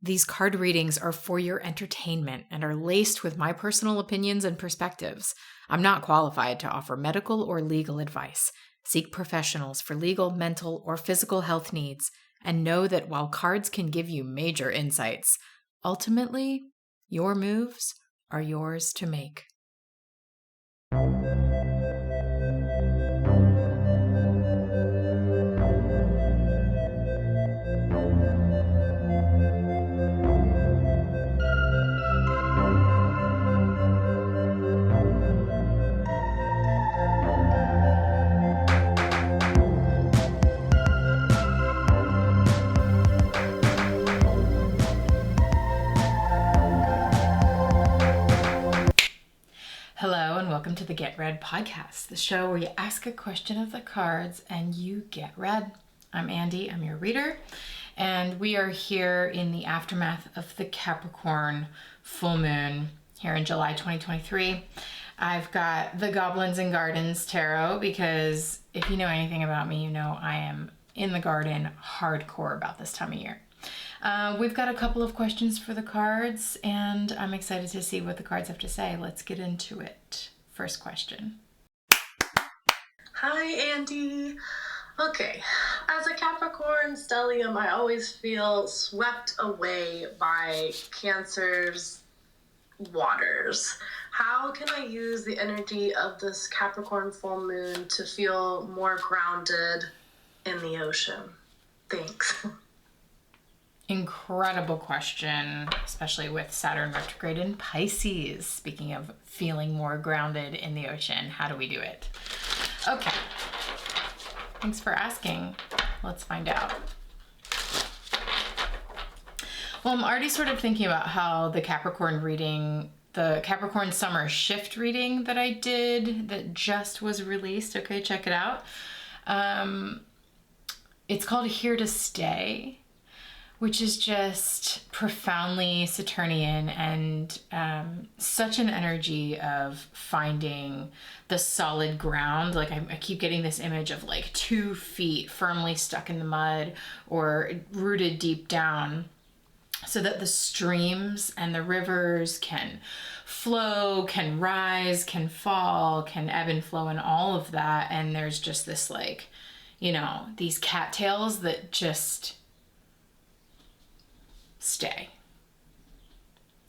These card readings are for your entertainment and are laced with my personal opinions and perspectives. I'm not qualified to offer medical or legal advice. Seek professionals for legal, mental, or physical health needs, and know that while cards can give you major insights, ultimately, your moves are yours to make. Hello and welcome to the Get Read podcast, the show where you ask a question of the cards and you get read. I'm Andy, I'm your reader, and we are here in the aftermath of the Capricorn full moon here in July 2023. I've got the Goblins and Gardens tarot because if you know anything about me, you know I am in the garden hardcore about this time of year. We've got a couple of questions for the cards, and I'm excited to see what the cards have to say. Let's get into it. First question. Hi, Andy. Okay, as a Capricorn stellium, I always feel swept away by Cancer's waters. How can I use the energy of this Capricorn full moon to feel more grounded in the ocean? Thanks. Incredible question, especially with Saturn retrograde in Pisces. Speaking of feeling more grounded in the ocean, how do we do it? Okay, thanks for asking. Let's find out. Well, I'm already sort of thinking about how the Capricorn reading, the Capricorn summer shift reading that I did that just was released. Okay, check it out. It's called Here to Stay, which is just profoundly Saturnian and such an energy of finding the solid ground. Like I keep getting this image of like 2 feet firmly stuck in the mud or rooted deep down so that the streams and the rivers can flow, can rise, can fall, can ebb and flow and all of that. And there's just this like, you know, these cattails that just stay.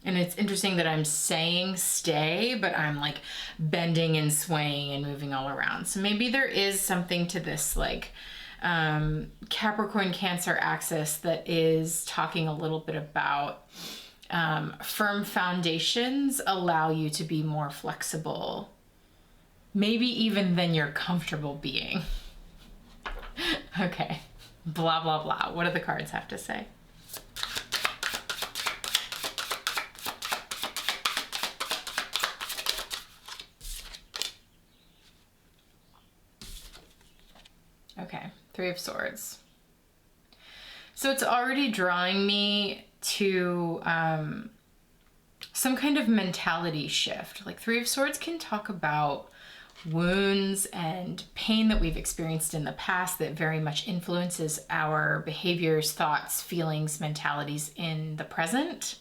And it's interesting that I'm saying stay, but I'm like bending and swaying and moving all around. So maybe there is something to this like Capricorn Cancer axis that is talking a little bit about firm foundations allow you to be more flexible, maybe even than you're comfortable being. Okay, blah, blah, blah. What do the cards have to say? Okay, 3 of Swords. So it's already drawing me to some kind of mentality shift. Like 3 of Swords can talk about wounds and pain that we've experienced in the past that very much influences our behaviors, thoughts, feelings, mentalities in the present.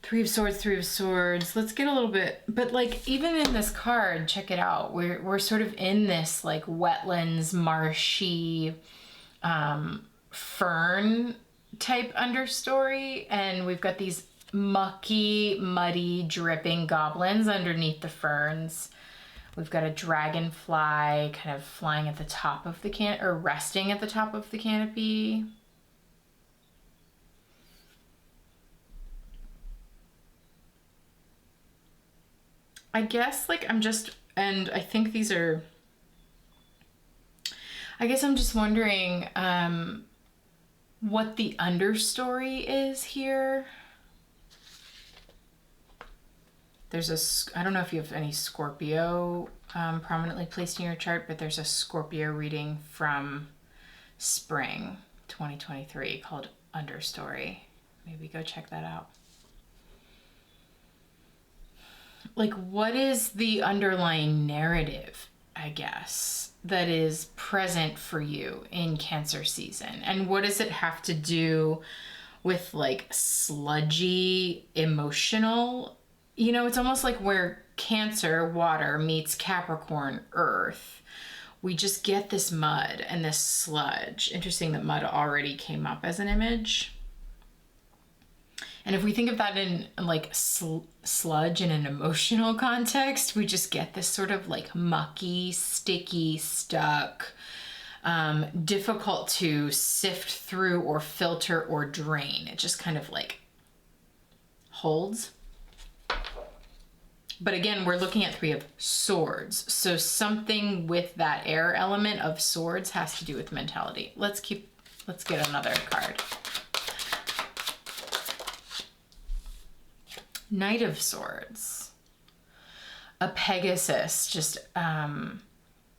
3 of Swords, 3 of Swords. Let's get a little bit, but like even in this card, check it out. We're sort of in this like wetlands, marshy, fern type understory, and we've got these mucky, muddy, dripping goblins underneath the ferns. We've got a dragonfly kind of flying at the top of the or resting at the top of the canopy. I guess like I'm just, and I think these are, I guess I'm just wondering what the understory is here. There's I don't know if you have any Scorpio prominently placed in your chart, but there's a Scorpio reading from spring 2023 called Understory. Maybe go check that out. Like, what is the underlying narrative, I guess, that is present for you in Cancer season? And what does it have to do with like sludgy, emotional, you know, it's almost like where Cancer, water, meets Capricorn, earth. We just get this mud and this sludge. Interesting that mud already came up as an image. And if we think of that in like sludge in an emotional context, we just get this sort of like mucky, sticky, stuck, difficult to sift through or filter or drain. It just kind of like holds. But again, we're looking at 3 of Swords. So something with that air element of Swords has to do with mentality. Let's get another card. Knight of Swords. A Pegasus just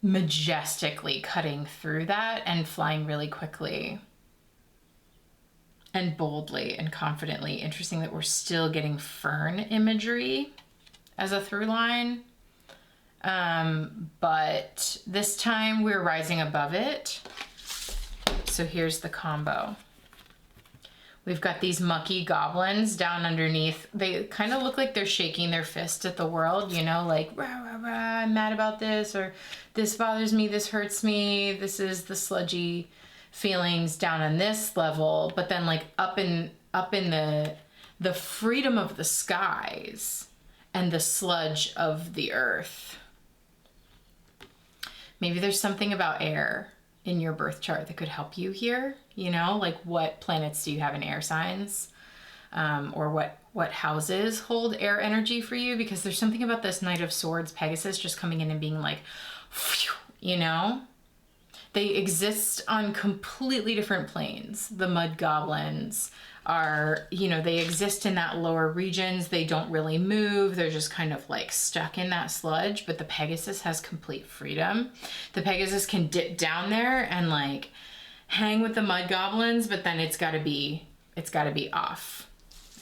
majestically cutting through that and flying really quickly and boldly and confidently. Interesting that we're still getting fern imagery as a through line. But this time we're rising above it. So here's the combo. We've got these mucky goblins down underneath. They kind of look like they're shaking their fist at the world, you know, like, rah, rah, rah, I'm mad about this, or this bothers me, this hurts me. This is the sludgy feelings down on this level. But then like up in the freedom of the skies and the sludge of the earth. Maybe there's something about air in your birth chart that could help you here. You know, like what planets do you have in air signs? Or what houses hold air energy for you? Because there's something about this Knight of Swords, Pegasus, just coming in and being like, phew, you know? They exist on completely different planes. The mud goblins are, you know, they exist in that lower regions. They don't really move. They're just kind of like stuck in that sludge. But the Pegasus has complete freedom. The Pegasus can dip down there and like hang with the mud goblins, but then it's got to be off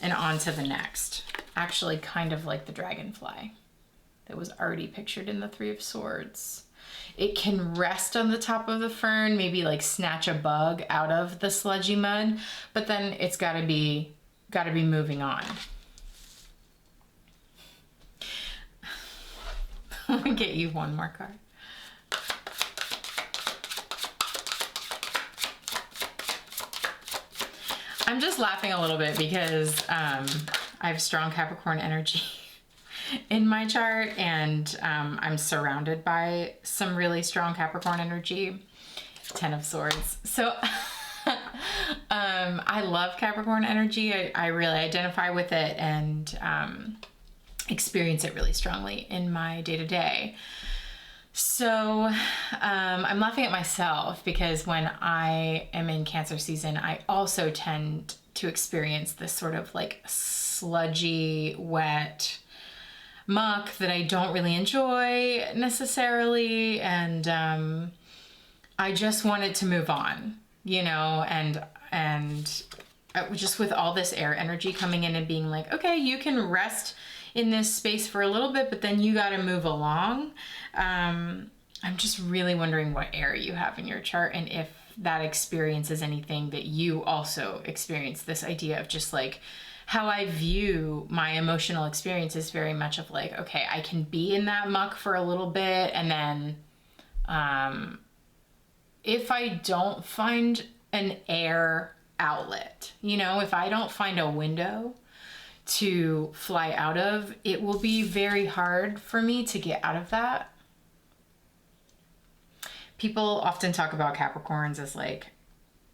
and on to the next. Actually, kind of like the dragonfly that was already pictured in the 3 of Swords. It can rest on the top of the fern, maybe like snatch a bug out of the sludgy mud, but then it's got to be moving on. Let me get you one more card. I'm just laughing a little bit because I have strong Capricorn energy in my chart, and I'm surrounded by some really strong Capricorn energy. 10 of Swords. So I love Capricorn energy. I really identify with it and experience it really strongly in my day-to-day. So I'm laughing at myself because when I am in Cancer season, I also tend to experience this sort of like sludgy, wet muck that I don't really enjoy necessarily. And I just wanted to move on, you know, and just with all this air energy coming in and being like, okay, you can rest in this space for a little bit, but then you got to move along. I'm just really wondering what air you have in your chart and if that experience is anything that you also experience. This idea of just like how I view my emotional experience is very much of like, okay, I can be in that muck for a little bit, and then if I don't find an air outlet, you know, if I don't find a window to fly out of, it will be very hard for me to get out of that. People often talk about Capricorns as like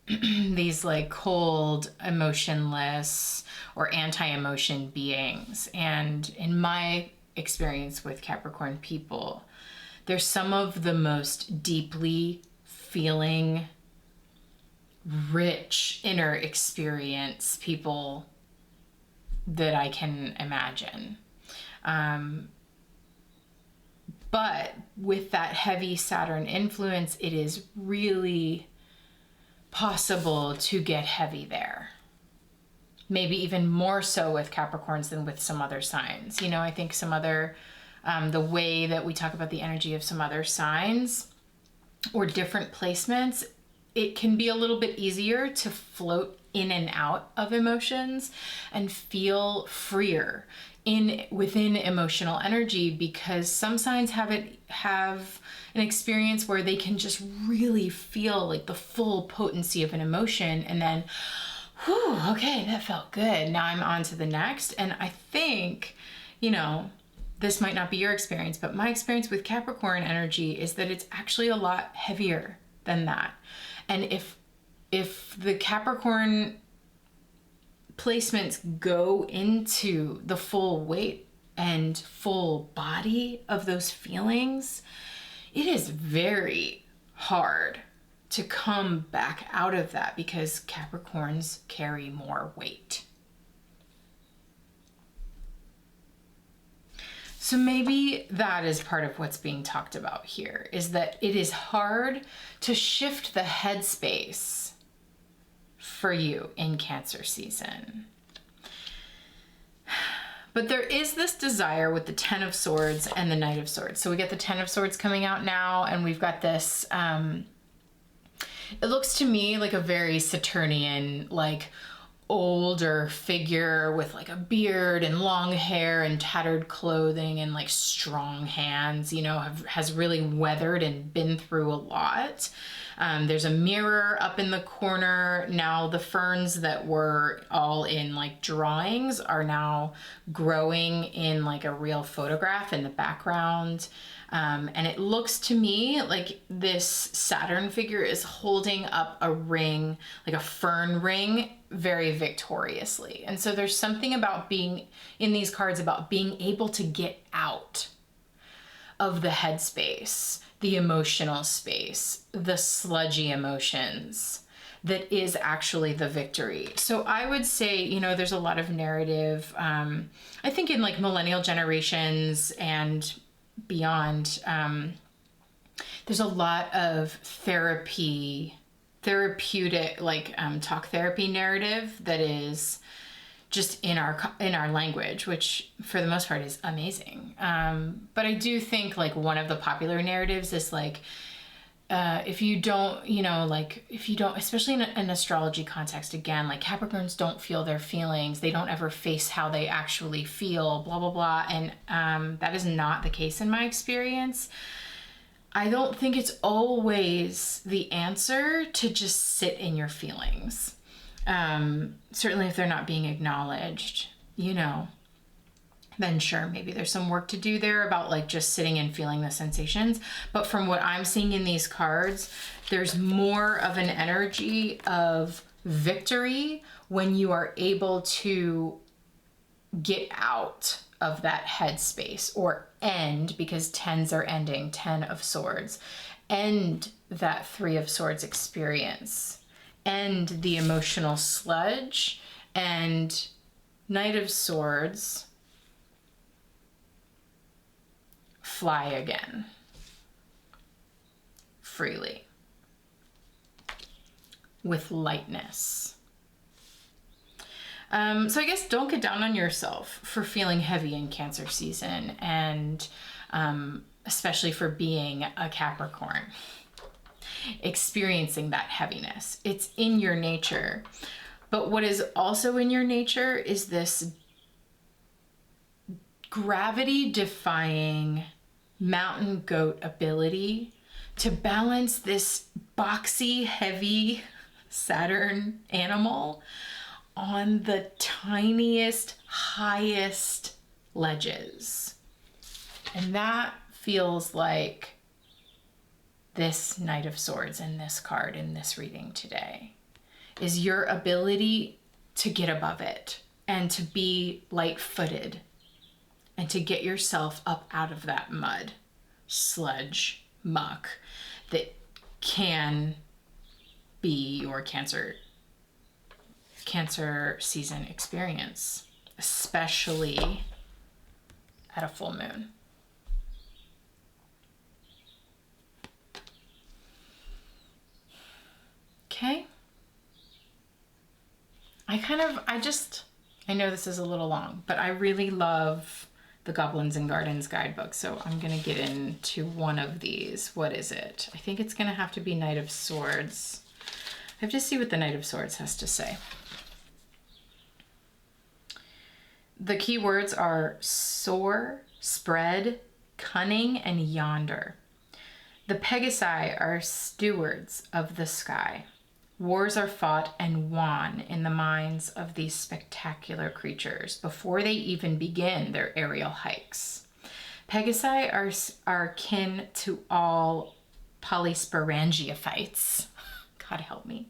these like cold, emotionless, or anti-emotion beings. And in my experience with Capricorn people, they're some of the most deeply feeling, rich inner experience people that I can imagine. But with that heavy Saturn influence, it is really possible to get heavy there. Maybe even more so with Capricorns than with some other signs. You know, I think some other, the way that we talk about the energy of some other signs or different placements, it can be a little bit easier to float in and out of emotions and feel freer within emotional energy, because some signs have an experience where they can just really feel like the full potency of an emotion, and then, whew, okay, that felt good. Now I'm on to the next. And I think, this might not be your experience, but my experience with Capricorn energy is that it's actually a lot heavier than that. And if the Capricorn placements go into the full weight and full body of those feelings, it is very hard to come back out of that, because Capricorns carry more weight. So maybe that is part of what's being talked about here, is that it is hard to shift the headspace for you in Cancer season. But there is this desire with the Ten of Swords and the Knight of Swords. So we get the Ten of Swords coming out now, and we've got this, it looks to me like a very Saturnian, like older figure with like a beard and long hair and tattered clothing and like strong hands, has really weathered and been through a lot. There's a mirror up in the corner. Now the ferns that were all in like drawings are now growing in like a real photograph in the background. And it looks to me like this Saturn figure is holding up a ring, like a fern ring, very victoriously. And so there's something about being in these cards about being able to get out of the headspace, the emotional space, the sludgy emotions that is actually the victory. So I would say, there's a lot of narrative, I think in like millennial generations and beyond, there's a lot of therapeutic, like talk therapy narrative that is just in our language, which for the most part is amazing. But I do think like one of the popular narratives is like, if you don't, especially in an astrology context, again, like Capricorns don't feel their feelings. They don't ever face how they actually feel, blah, blah, blah. And that is not the case in my experience. I don't think it's always the answer to just sit in your feelings. Certainly if they're not being acknowledged, then sure, maybe there's some work to do there about like just sitting and feeling the sensations. But from what I'm seeing in these cards, there's more of an energy of victory when you are able to get out of that headspace, or end, because tens are ending, 10 of Swords, end that 3 of Swords experience, end the emotional sludge, and Knight of Swords, fly again freely with lightness. So I guess don't get down on yourself for feeling heavy in Cancer season, and especially for being a Capricorn, experiencing that heaviness. It's in your nature. But what is also in your nature is this gravity-defying mountain goat ability to balance this boxy, heavy Saturn animal on the tiniest, highest ledges. And that feels like this Knight of Swords in this card in this reading today, is your ability to get above it and to be light-footed and to get yourself up out of that mud, sludge, muck that can be your Cancer season experience, especially at a full moon. Okay. I know this is a little long, but I really love the Goblins and Gardens guidebook, so I'm going to get into one of these. What is it? I think it's going to have to be Knight of Swords. have to see what the Knight of Swords has to say. The key words are soar, spread, cunning, and yonder. The Pegasi are stewards of the sky. Wars are fought and won in the minds of these spectacular creatures before they even begin their aerial hikes. Pegasi are kin to all polysporangiophytes. God help me.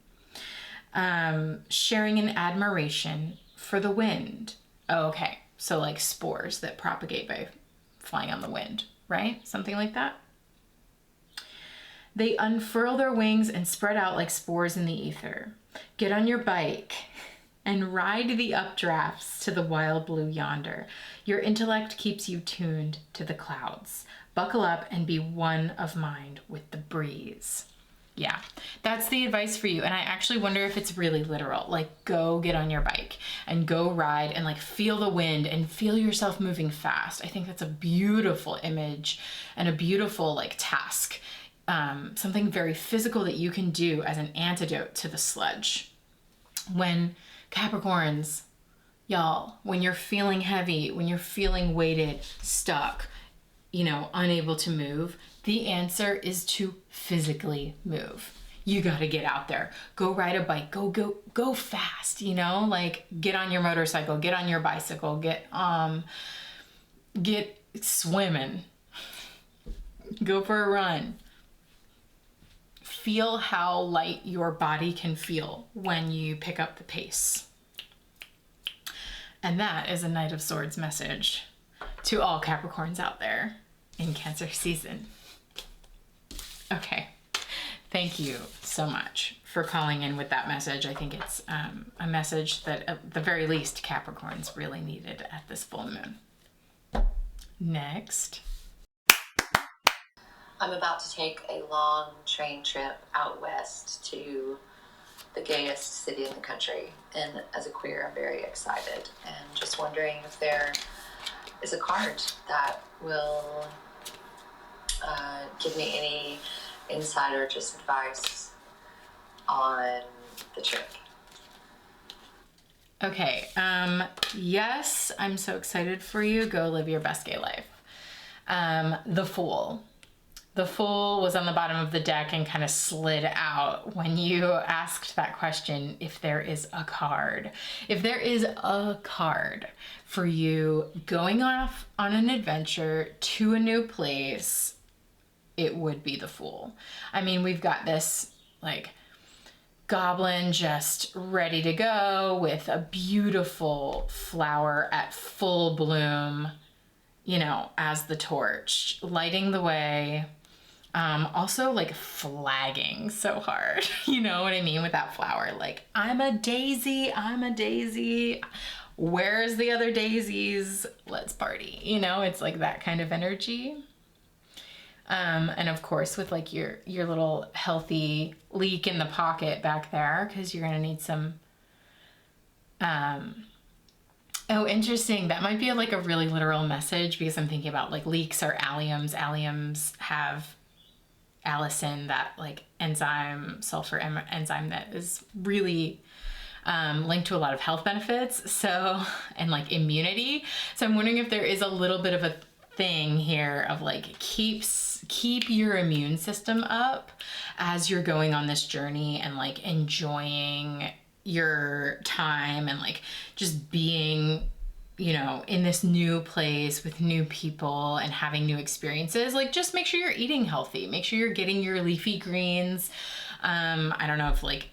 Sharing an admiration for the wind. Oh, okay, so like spores that propagate by flying on the wind, right? Something like that. They unfurl their wings and spread out like spores in the ether. Get on your bike and ride the updrafts to the wild blue yonder. Your intellect keeps you tuned to the clouds. Buckle up and be one of mind with the breeze. Yeah, that's the advice for you. And I actually wonder if it's really literal. Like, go get on your bike and go ride and like feel the wind and feel yourself moving fast. I think that's a beautiful image and a beautiful like task. Something very physical that you can do as an antidote to the sludge. When Capricorns, y'all, when you're feeling heavy, when you're feeling weighted, stuck, unable to move, the answer is to physically move. You got to get out there, go ride a bike, go fast, like get on your motorcycle, get on your bicycle, get swimming, go for a run. Feel how light your body can feel when you pick up the pace. And that is a Knight of Swords message to all Capricorns out there in Cancer season. Okay, thank you so much for calling in with that message. I think it's a message that at the very least Capricorns really needed at this full moon. Next. I'm about to take a long train trip out west to the gayest city in the country. And as a queer, I'm very excited. And just wondering if there is a card that will give me any insight or just advice on the trip. Okay, yes, I'm so excited for you. Go live your best gay life. The Fool. The Fool was on the bottom of the deck and kind of slid out when you asked that question, if there is a card. If there is a card for you going off on an adventure to a new place, it would be the Fool. I mean, we've got this like goblin just ready to go with a beautiful flower at full bloom, as the torch, lighting the way. Also like flagging so hard, you know what I mean, with that flower, like, I'm a daisy, where's the other daisies, let's party, it's like that kind of energy. And of course with like your little healthy leek in the pocket back there, because you're gonna need some, oh, interesting, that might be like a really literal message, because I'm thinking about like leeks are alliums. Alliums have allicin, that like sulfur enzyme that is really linked to a lot of health benefits, so, and like immunity. So I'm wondering if there is a little bit of a thing here of like keep your immune system up as you're going on this journey and like enjoying your time and like just being in this new place with new people and having new experiences. Like, just make sure you're eating healthy. Make sure you're getting your leafy greens. I don't know if like,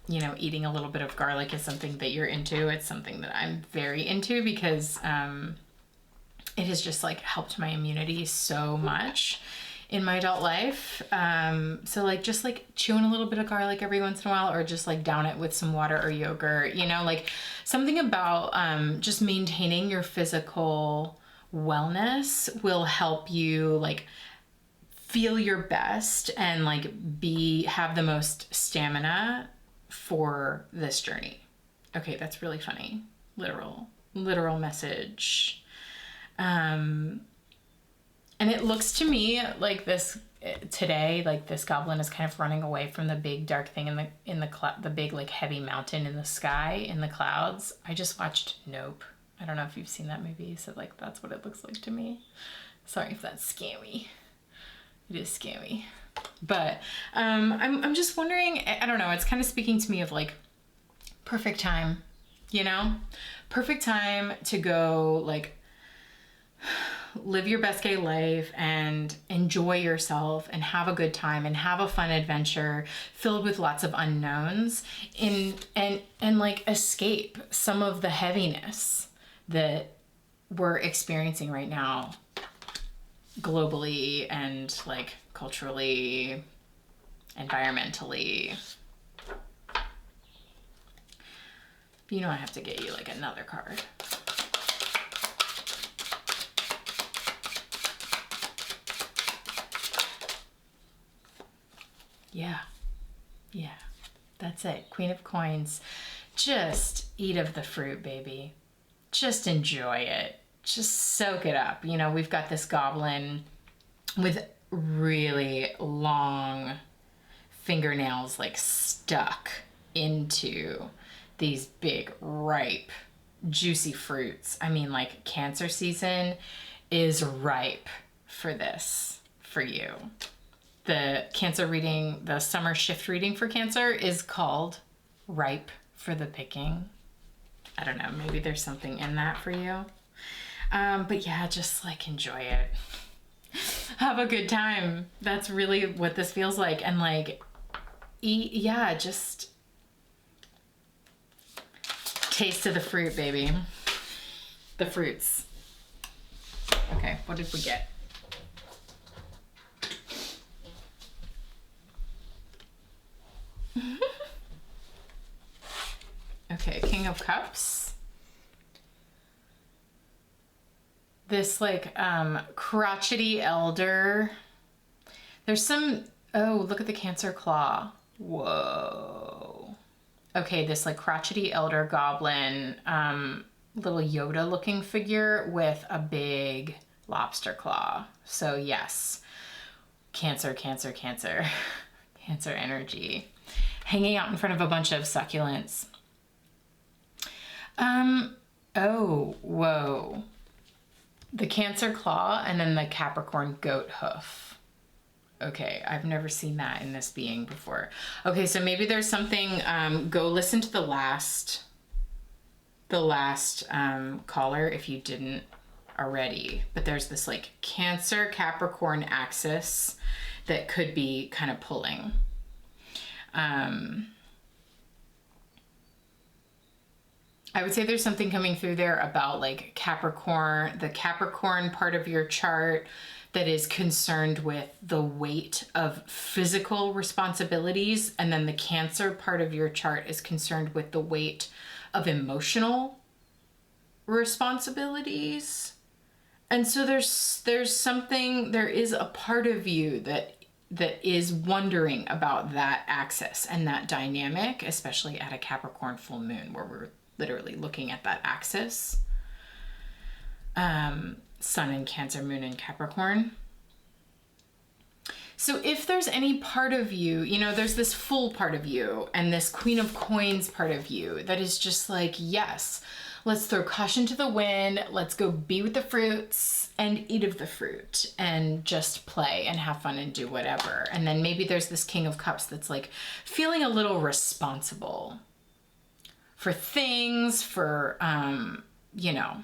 eating a little bit of garlic is something that you're into. It's something that I'm very into because it has just like helped my immunity so much in my adult life. So like just like chewing a little bit of garlic every once in a while, or just like down it with some water or yogurt, like something about just maintaining your physical wellness will help you like feel your best and like have the most stamina for this journey. Okay, that's really funny. Literal message. And it looks to me like this today, like this goblin is kind of running away from the big dark thing in the big like heavy mountain in the sky in the clouds. I just watched Nope. I don't know if you've seen that movie, so like that's what it looks like to me. Sorry if that's scammy. It is scammy. But I'm just wondering, I don't know, it's kind of speaking to me of like perfect time, you know? Perfect time to go like live your best gay life and enjoy yourself and have a good time and have a fun adventure filled with lots of unknowns and like escape some of the heaviness that we're experiencing right now globally and like culturally, environmentally. You know I have to get you like another card. Yeah, that's it. Queen of Coins. Just eat of the fruit, baby. Just enjoy it. Just soak it up. You know, we've got this goblin with really long fingernails like stuck into these big, ripe, juicy fruits. I mean, like Cancer season is ripe for this, for you. The Cancer reading, the summer shift reading for Cancer is called Ripe for the Picking. I don't know, maybe there's something in that for you. But yeah, just like enjoy it. Have a good time. That's really what this feels like. And like, just taste of the fruit, baby. The fruits. Okay, what did we get? Okay, King of Cups. This like crotchety elder. There's some, oh, look at the Cancer claw. Whoa. Okay, this like crotchety elder goblin, little Yoda looking figure with a big lobster claw. So yes, Cancer, Cancer, Cancer. Cancer energy. Hanging out in front of a bunch of succulents. Oh, whoa. The Cancer claw and then the Capricorn goat hoof. Okay, I've never seen that in this being before. Okay, so maybe there's something, go listen to the last caller if you didn't already. But there's this like Cancer Capricorn axis that could be kind of pulling. I would say there's something coming through there about like Capricorn, the Capricorn part of your chart that is concerned with the weight of physical responsibilities. And then the Cancer part of your chart is concerned with the weight of emotional responsibilities. And so there is a part of you that is wondering about that axis and that dynamic, especially at a Capricorn full moon where we're literally looking at that axis. Sun in Cancer, moon in Capricorn. So if there's any part of you, you know, there's this Fool part of you and this Queen of Coins part of you that is just like, yes, let's throw caution to the wind. Let's go be with the fruits and eat of the fruit and just play and have fun and do whatever. And then maybe there's this King of Cups that's like feeling a little responsible for things, for, you know,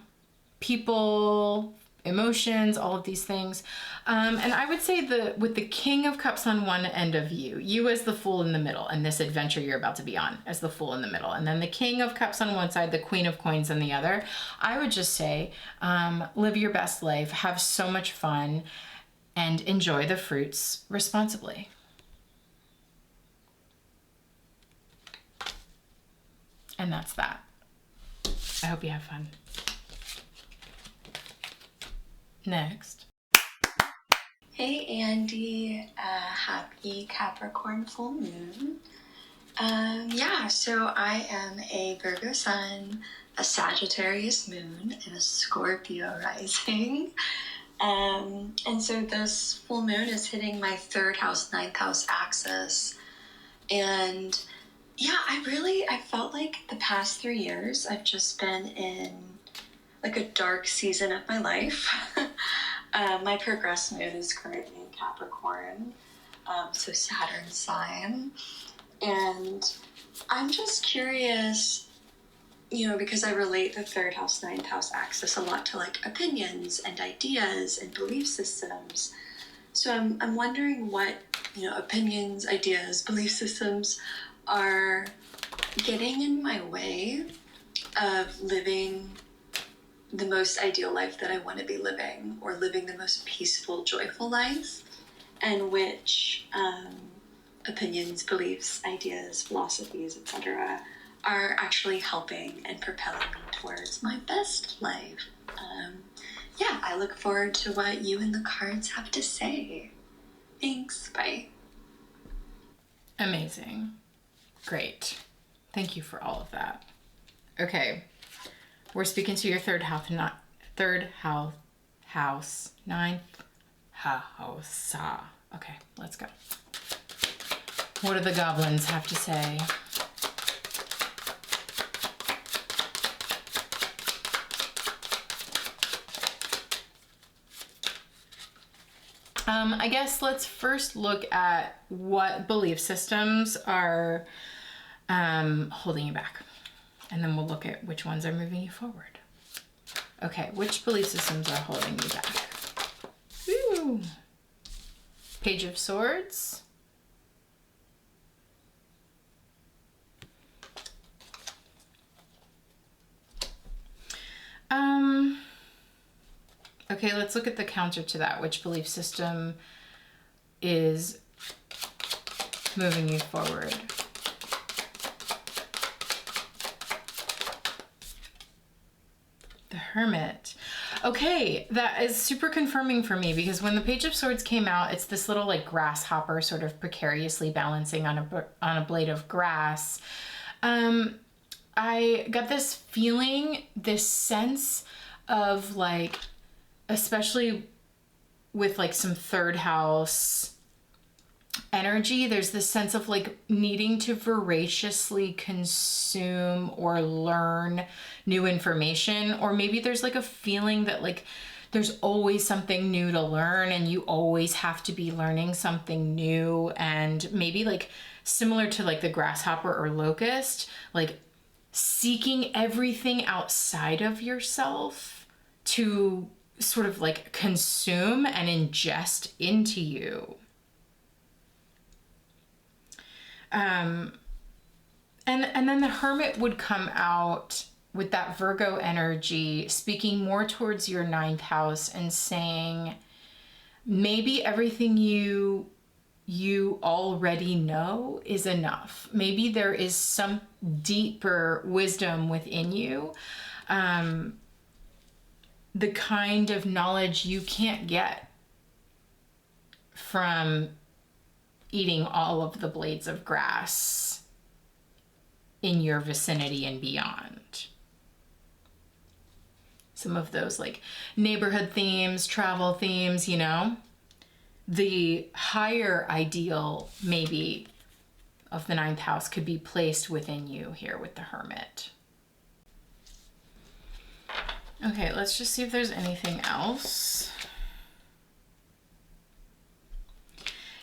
people, emotions, all of these things. And I would say with the King of Cups on one end of you as the Fool in the middle, and this adventure you're about to be on as the Fool in the middle, and then the King of Cups on one side, the Queen of Coins on the other, I would just say, live your best life, have so much fun, and enjoy the fruits responsibly. And that's that. I hope you have fun. Next. Hey Andy, happy Capricorn full moon. Yeah, so I am a Virgo sun, a Sagittarius moon, and a Scorpio rising. And so this full moon is hitting my 3rd house, 9th house axis. And yeah, I felt like the past 3 years, I've just been in like a dark season of my life. My progressed moon is currently in Capricorn, so Saturn sign. And I'm just curious, you know, because I relate the 3rd house, 9th house axis a lot to like opinions and ideas and belief systems. So I'm wondering what, you know, opinions, ideas, belief systems are getting in my way of living the most ideal life that I want to be living, or living the most peaceful, joyful life, and which opinions, beliefs, ideas, philosophies, etc. are actually helping and propelling me towards my best life. Yeah, I look forward to what you and the cards have to say. Thanks. Bye. Amazing. Great. Thank you for all of that. Okay. We're speaking to your third house, 9th house. Okay, let's go. What do the goblins have to say? I guess let's first look at what belief systems are holding you back. And then we'll look at which ones are moving you forward. Okay, which belief systems are holding you back? Woo. Page of Swords. Okay, let's look at the counter to that. Which belief system is moving you forward? The Hermit. Okay, that is super confirming for me, because when the Page of Swords came out, it's this little like grasshopper sort of precariously balancing on a blade of grass. I got this feeling, this sense of like, especially with like some 3rd house energy, there's this sense of like needing to voraciously consume or learn new information, or maybe there's like a feeling that like there's always something new to learn and you always have to be learning something new, and maybe like similar to like the grasshopper or locust, like seeking everything outside of yourself to sort of like consume and ingest into you. And then the Hermit would come out with that Virgo energy, speaking more towards your 9th house and saying, maybe everything you already know is enough. Maybe there is some deeper wisdom within you, the kind of knowledge you can't get from eating all of the blades of grass in your vicinity and beyond. Some of those like neighborhood themes, travel themes, you know, the higher ideal maybe of the 9th house could be placed within you here with the Hermit. Okay, let's just see if there's anything else.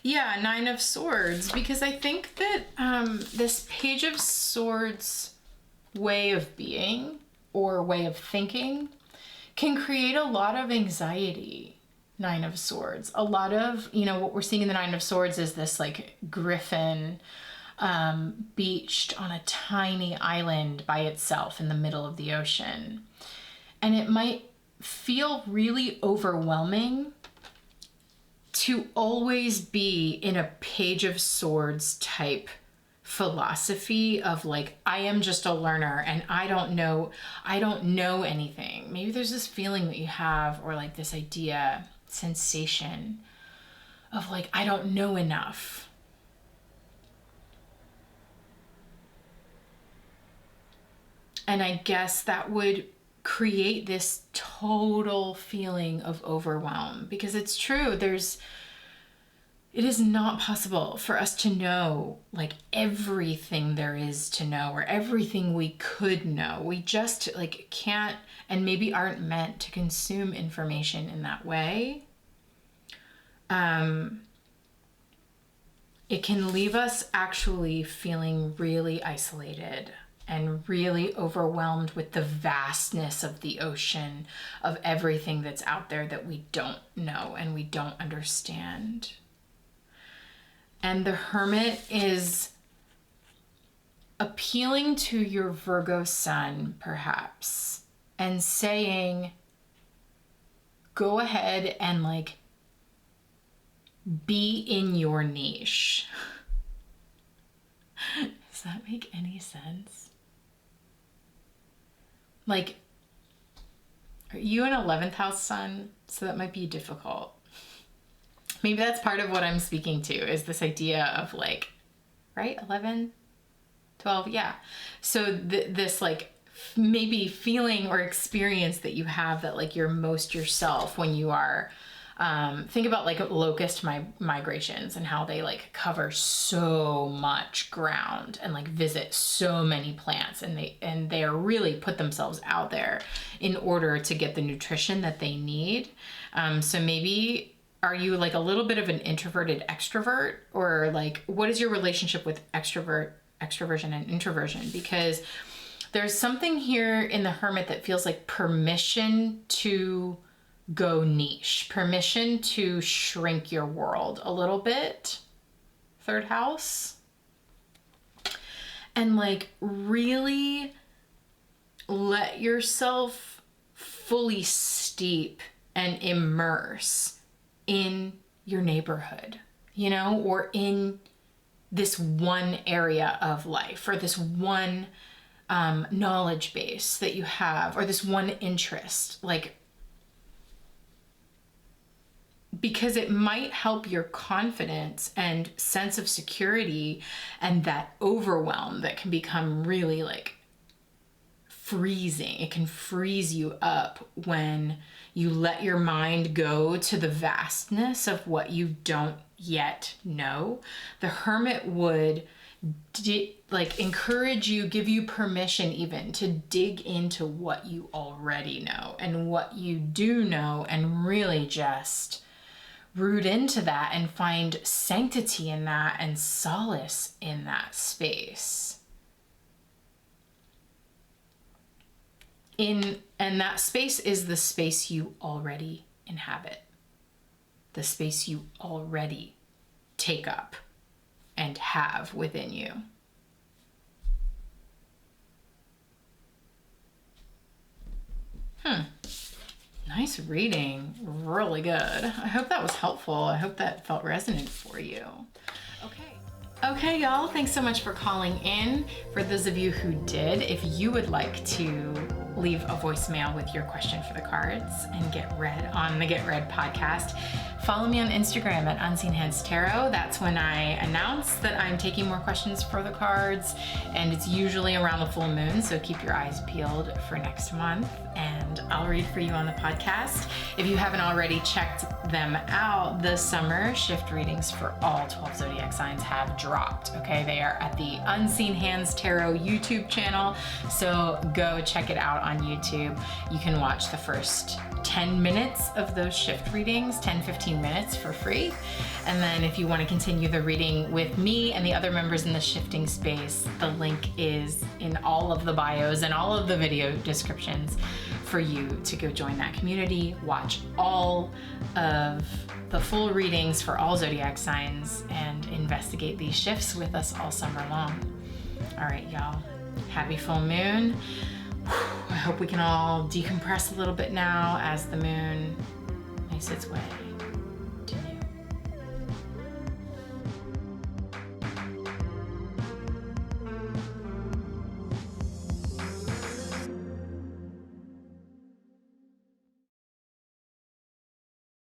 Yeah, 9 of Swords, because I think that this Page of Swords way of being or way of thinking can create a lot of anxiety. 9 of Swords. A lot of, you know, what we're seeing in the 9 of Swords is this like griffin beached on a tiny island by itself in the middle of the ocean. And it might feel really overwhelming to always be in a Page of Swords type philosophy of like, I am just a learner and I don't know anything. Maybe there's this feeling that you have, or like this idea, sensation of like, I don't know enough. And I guess that would create this total feeling of overwhelm, because it's true. It is not possible for us to know like everything there is to know, or everything we could know. We just like can't, and maybe aren't meant to consume information in that way. It can leave us actually feeling really isolated and really overwhelmed with the vastness of the ocean of everything that's out there that we don't know and we don't understand. And the Hermit is appealing to your Virgo sun, perhaps, and saying, go ahead and like be in your niche. Does that make any sense? Like, are you an 11th house sun? So that might be difficult. Maybe that's part of what I'm speaking to, is this idea of like, right? 11, 12, yeah. So this like maybe feeling or experience that you have that like you're most yourself when you are, think about like locust migrations and how they like cover so much ground and like visit so many plants, and they are really put themselves out there in order to get the nutrition that they need. So maybe, are you like a little bit of an introverted extrovert, or like what is your relationship with extroversion and introversion? Because there's something here in the Hermit that feels like permission to go niche, permission to shrink your world a little bit, 3rd house, and like really let yourself fully steep and immerse in your neighborhood, you know, or in this one area of life, or this one knowledge base that you have, or this one interest, like, because it might help your confidence and sense of security, and that overwhelm that can become really like freezing. It can freeze you up when you let your mind go to the vastness of what you don't yet know. The Hermit would like encourage you, give you permission even to dig into what you already know and what you do know, and really just root into that and find sanctity in that and solace in that space. And that space is the space you already inhabit, the space you already take up and have within you. Nice reading. Really good. I hope that was helpful. I hope that felt resonant for you. Okay, y'all. Thanks so much for calling in. For those of you who did, if you would like to leave a voicemail with your question for the cards and get read on the Get Read podcast, follow me on Instagram at unseenhandstarot. That's when I announce that I'm taking more questions for the cards, and it's usually around the full moon, so keep your eyes peeled for next month, and I'll read for you on the podcast. If you haven't already checked them out, the summer shift readings for all 12 zodiac signs have dropped, okay? They are at the Unseen Hands Tarot YouTube channel, so go check it out on YouTube. You can watch the first 10 minutes of those shift readings, 10-15 minutes for free. And then if you want to continue the reading with me and the other members in the shifting space, the link is in all of the bios and all of the video descriptions for you to go join that community, watch all of the full readings for all zodiac signs, and investigate these shifts with us all summer long. All right, y'all. Happy full moon. I hope we can all decompress a little bit now as the moon makes its way